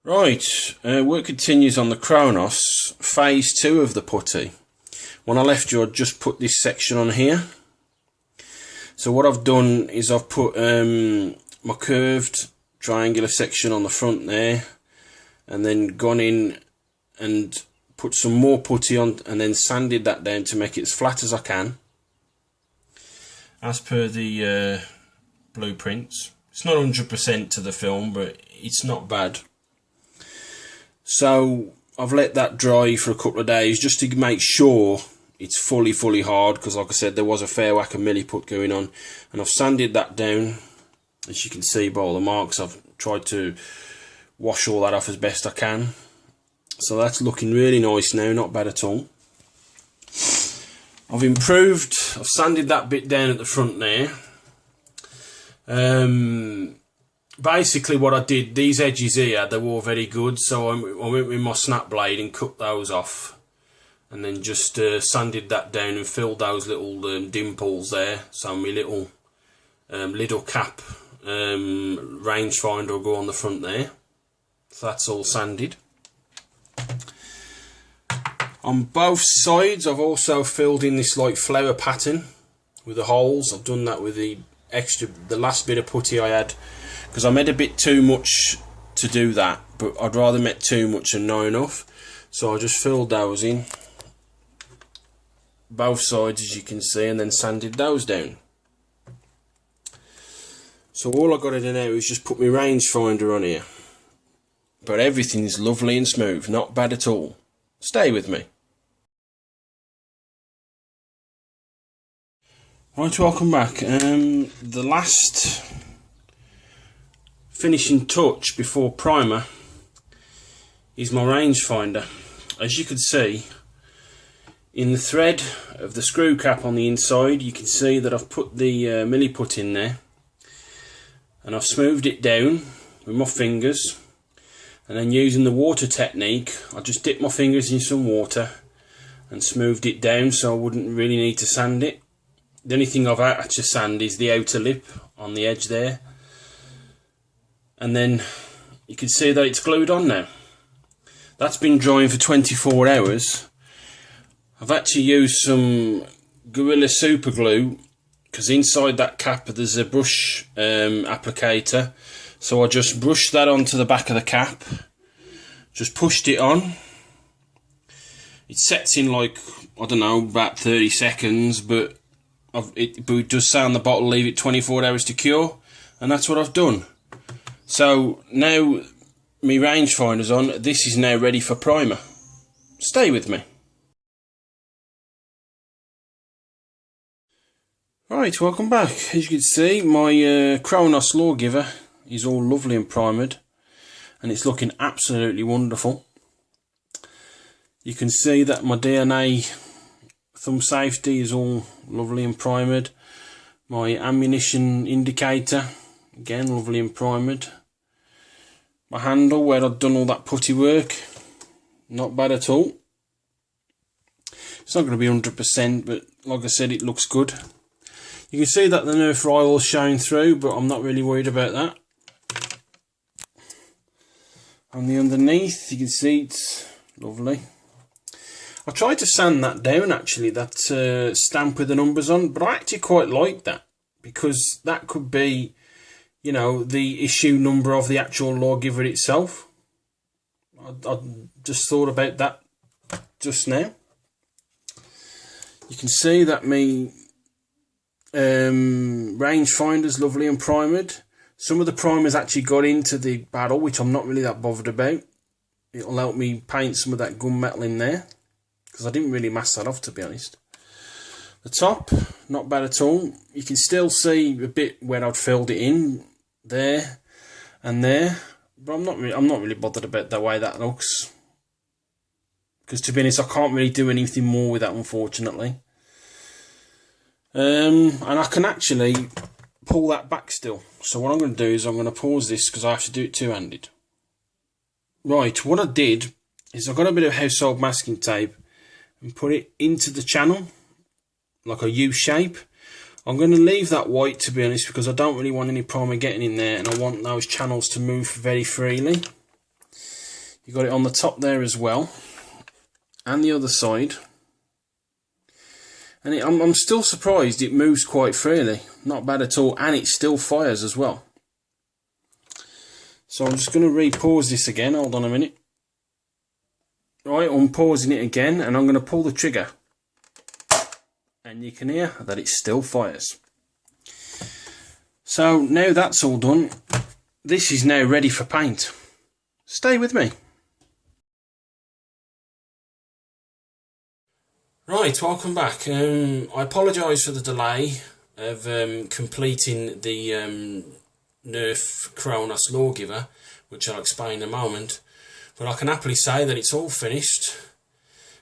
Right, work continues on the Kronos, phase 2 of the putty. When I left you, I just put this section on here. So what I've done is I've put my curved triangular section on the front there, and then gone in and put some more putty on, and then sanded that down to make it as flat as I can, as per the blueprints. It's not 100% to the film, but it's not bad. So I've let that dry for a couple of days just to make sure it's fully hard, because like I said, there was a fair whack of milliput going on, and I've sanded that down. As you can see by all the marks, I've tried to wash all that off as best I can. So that's looking really nice now, not bad at all. I've improved, I've sanded that bit down at the front there. Basically what I did, these edges here, they were very good, so I went with my snap blade and cut those off, and then just sanded that down and filled those little dimples there, so my little lid or cap rangefinder will go on the front there. So that's all sanded. On both sides I've also filled in this like flower pattern with the holes. I've done that with the last bit of putty I had, because I made a bit too much to do that, but I'd rather make too much than not enough. So I just filled those in both sides, as you can see, and then sanded those down. So all I've got to do now is just put my rangefinder on here, but everything is lovely and smooth, not bad at all. Stay with me. Right, welcome back. The last finishing touch before primer is my rangefinder. As you can see, in the thread of the screw cap on the inside, you can see that I've put the milliput in there, and I've smoothed it down with my fingers, and then using the water technique, I just dipped my fingers in some water and smoothed it down so I wouldn't really need to sand it. The only thing I've had to sand is the outer lip on the edge there, and then you can see that it's glued on now. That's been drying for 24 hours. I've actually used some Gorilla Super Glue, because inside that cap there's a brush applicator, so I just brushed that onto the back of the cap, just pushed it on. It sets in like, I don't know, about 30 seconds, but it does say on the bottle leave it 24 hours to cure, and that's what I've done. So now my rangefinder's on, this is now ready for primer. Stay with me. Right, welcome back. As you can see, my Kronos Lawgiver is all lovely and primered, and it's looking absolutely wonderful. You can see that my DNA thumb safety is all lovely and primered. My ammunition indicator, again, lovely and primered. My handle, where I've done all that putty work, not bad at all. It's not going to be 100%, but like I said, it looks good. You can see that the Nerf oil is showing through, but I'm not really worried about that. On the underneath, you can see it's lovely. I tried to sand that down, actually, that stamp with the numbers on, but I actually quite like that, because that could be, you know, the issue number of the actual Lawgiver itself. I just thought about that just now. You can see that my rangefinder's lovely and primered. Some of the primers actually got into the barrel, which I'm not really that bothered about. It'll help me paint some of that gunmetal in there, because I didn't really mask that off, to be honest. The top, not bad at all. You can still see a bit where I'd filled it in, there and there, but I'm not really bothered about the way that looks, because to be honest, I can't really do anything more with that, unfortunately. And I can actually pull that back still. So what I'm going to do is I'm going to pause this, because I have to do it two-handed. Right, what I did is I got a bit of household masking tape and put it into the channel like a U shape. I'm going to leave that white, to be honest, because I don't really want any primer getting in there, and I want those channels to move very freely. You got it on the top there as well, and the other side. And I'm still surprised it moves quite freely. Not bad at all, and it still fires as well. So I'm just going to re-pause this again. Hold on a minute. Right, I'm pausing it again, and I'm going to pull the trigger. And you can hear that it still fires. So now that's all done, this is now ready for paint. Stay with me. Right, welcome back. I apologise for the delay of completing the Nerf Kronos Lawgiver, which I'll explain in a moment, but I can happily say that it's all finished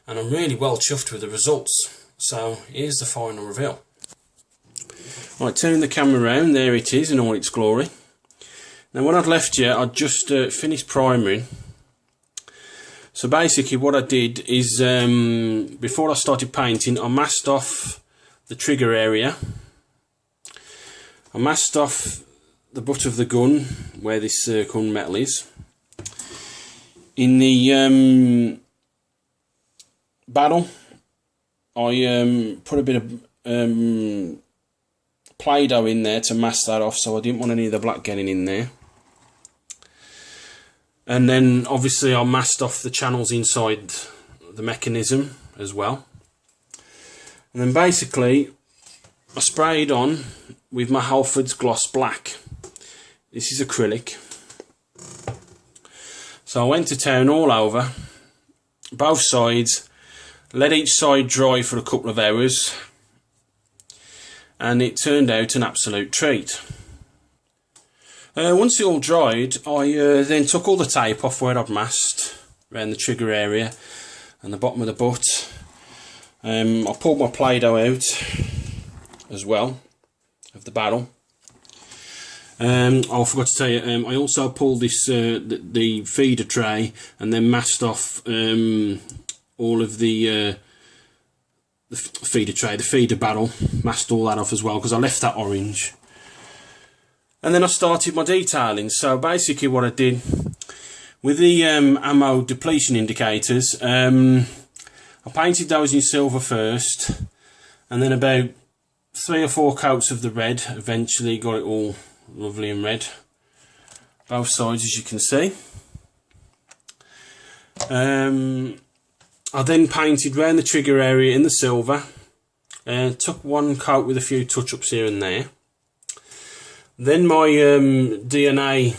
and I'm really well chuffed with the results. So here's the final reveal. Right, turning the camera around, there it is in all its glory. Now when I'd left you, I'd just finished primering. So basically what I did is, before I started painting, I masked off the trigger area. I masked off the butt of the gun, where this gun metal is. In the barrel, I put a bit of Play-Doh in there to mask that off, so I didn't want any of the black getting in there. And then obviously I masked off the channels inside the mechanism as well. And then basically I sprayed on with my Halford's Gloss Black. This is acrylic. So I went to town all over, both sides, let each side dry for a couple of hours, and it turned out an absolute treat. Once it all dried, I then took all the tape off where I'd masked around the trigger area and the bottom of the butt. I pulled my Play-Doh out as well of the barrel. I forgot to tell you, I also pulled this the feeder tray and then masked off all of the feeder tray, the feeder barrel, masked all that off as well because I left that orange. And then I started my detailing. So basically what I did with the ammo depletion indicators, I painted those in silver first, and then about 3 or 4 coats of the red. Eventually got it all lovely and red, both sides, as you can see. I then painted round the trigger area in the silver, took 1 coat with a few touch-ups here and there. Then my DNA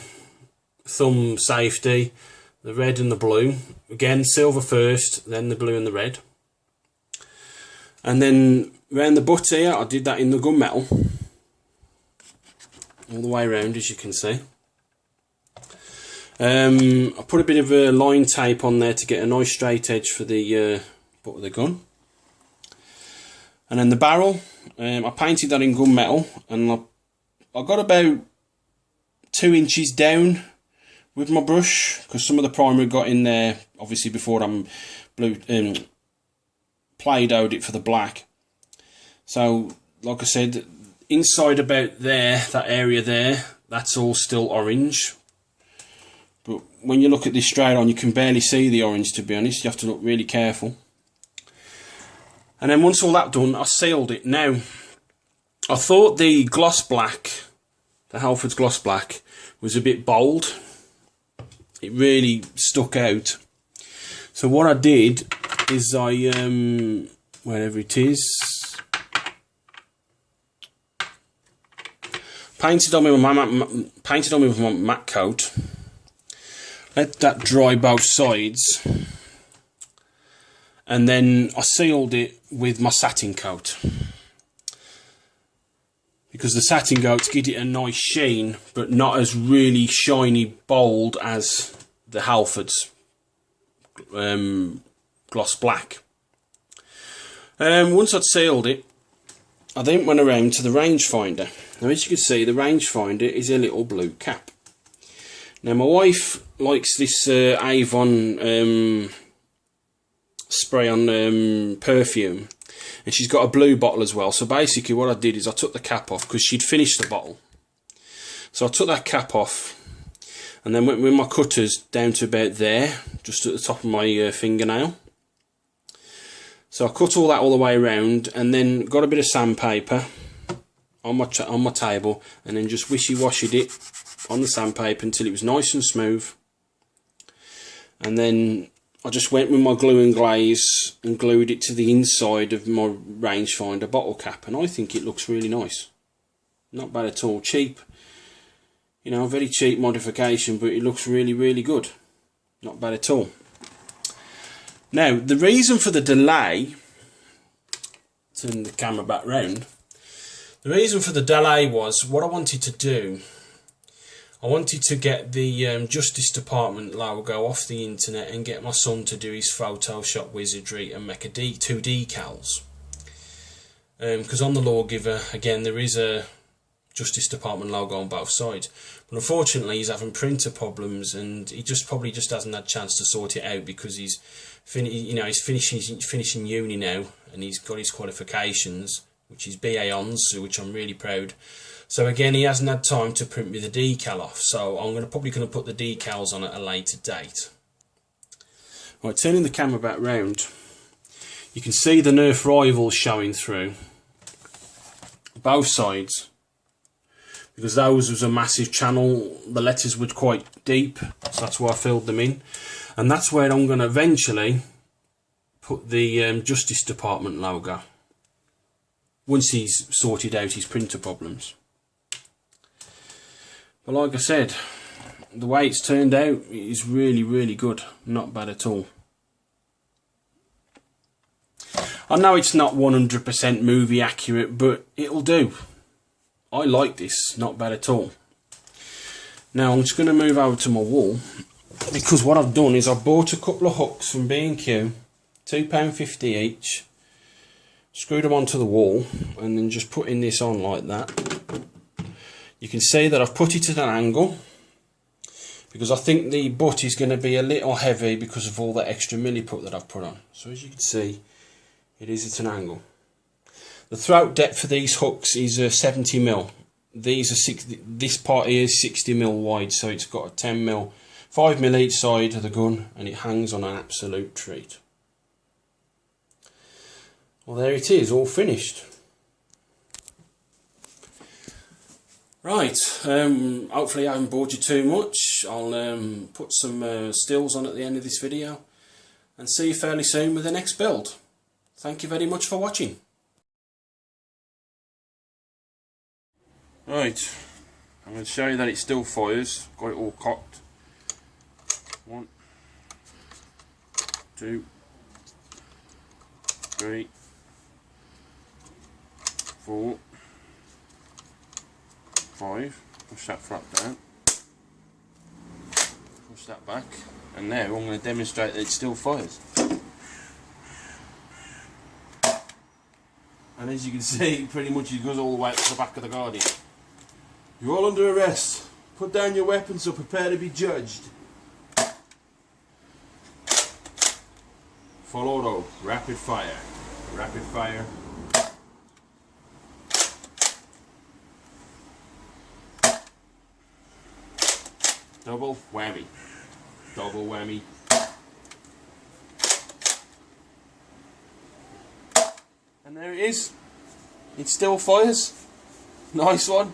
thumb safety, the red and the blue, again silver first, then the blue and the red. And then round the butt here, I did that in the gunmetal, all the way around, as you can see. I put a bit of line tape on there to get a nice straight edge for the butt of the gun. And then the barrel, I painted that in gunmetal, and I got about 2 inches down with my brush because some of the primer got in there obviously before I'm Play-Doh'd it for the black. So like I said, inside about there, that area there, that's all still orange. But when you look at this straight on, you can barely see the orange, to be honest. You have to look really careful. And then once all that done, I sealed it. Now, I thought the gloss black, the Halford's Gloss Black, was a bit bold. It really stuck out. So what I did is I, wherever it is, painted on with my matte coat. Let that dry both sides, and then I sealed it with my satin coat, because the satin coats give it a nice sheen, but not as really shiny bold as the Halford's Gloss Black. Once I'd sealed it, I then went around to the rangefinder. Now, as you can see, the rangefinder is a little blue cap. Now, my wife likes this Avon spray on perfume, and she's got a blue bottle as well. So basically what I did is I took the cap off because she'd finished the bottle. So I took that cap off, and then went with my cutters down to about there, just at the top of my fingernail. So I cut all that all the way around, and then got a bit of sandpaper on my table, and then just wishy-washied it on the sandpaper until it was nice and smooth. And then I just went with my glue and glaze and glued it to the inside of my rangefinder bottle cap, and I think it looks really nice. Not bad at all. Cheap, you know, very cheap modification, but it looks really, really good. Not bad at all. Now, the reason for the delay, turn the camera back round, the reason for the delay was what I wanted to do. I wanted to get the Justice Department logo off the internet and get my son to do his Photoshop wizardry and make two decals. Because on the Lawgiver, again, there is a Justice Department logo on both sides. But unfortunately, he's having printer problems, and he probably just hasn't had a chance to sort it out because he's finishing uni now, and he's got his qualifications, which is BA Hons, which I'm really proud. So again, he hasn't had time to print me the decal off. So I'm probably going to put the decals on at a later date. Right, turning the camera back round, you can see the Nerf rivals showing through both sides, because those was a massive channel. The letters were quite deep, so that's why I filled them in. And that's where I'm going to eventually put the Justice Department logo, once he's sorted out his printer problems. But like I said, the way it's turned out is really, really good. Not bad at all. I know it's not 100% movie accurate, but it'll do. I like this. Not bad at all. Now I'm just going to move over to my wall, because what I've done is I bought a couple of hooks from B&Q, £2.50 each, screwed them onto the wall, and then just putting this on like that. You can see that I've put it at an angle, because I think the butt is going to be a little heavy because of all that extra milliput that I've put on. So as you can see, it is at an angle. The throat depth for these hooks is 70mm. These are this part here is 60mm wide, so it's got a 10mm, 5mm each side of the gun, and it hangs on an absolute treat. Well, there it is, all finished. Right, hopefully I haven't bored you too much. I'll put some stills on at the end of this video, and see you fairly soon with the next build. Thank you very much for watching. Right, I'm going to show you that it still fires. Got it all cocked. 1, 2, 3, 4, 5. Push that flap down. Push that back. And now I'm going to demonstrate that it still fires. And as you can see, pretty much it goes all the way up to the back of the Guardian. You're all under arrest. Put down your weapons or prepare to be judged. Full auto, rapid fire. Rapid fire. Double whammy. Double whammy. And there it is. It still fires. Nice one.